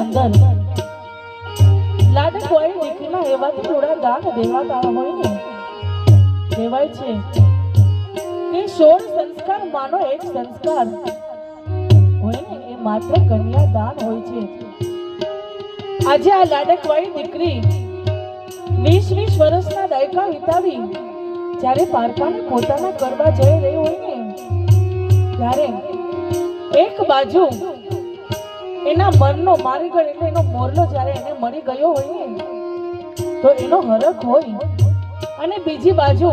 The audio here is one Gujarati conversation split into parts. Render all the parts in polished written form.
અંદર લાડકવાઈ દીકરીના એવાથી થોડા દાન દેવાતા હોય ને, કહેવાય છે કે 16 સંસ્કાર માનો એક સંસ્કાર હોય ને એ માત્ર કન્યાદાન હોય છે. આજે આ લાડકવાઈ દીકરી 20 વર્ષના દાયકા વિતાવી જ્યારે પારકાને પોતાના કરવા જઈ રહી હોય ને, ત્યારે એક બાજુ એના મનનો મારીગળ એટલે એનો મોરલો જ્યારે એને મળી ગયો હોય ને તો એનો હરખ હોય, અને બીજી બાજુ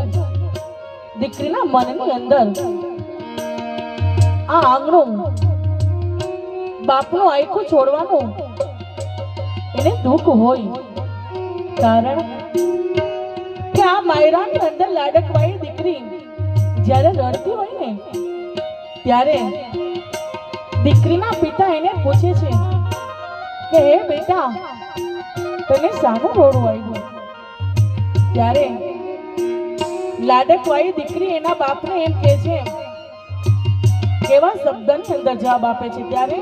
દીકરીના મનની અંદર આ આંગણું બાપનું આયખું છોડવાનું એને દુઃખ હોય. કારણ કે આ માયરાની અંદર લાડકવાઈ દીકરી જ્યારે રડતી હોય ને ત્યારે દીકરીના પિતા એને પૂછે છે કે હે બેટા તને શાનું રોડું આવ્યું? ત્યારે લાડકવાઈ દીકરી એના બાપને એમ કહે છે, કેવા શબ્દની અંદર જવાબ આપે છે ત્યારે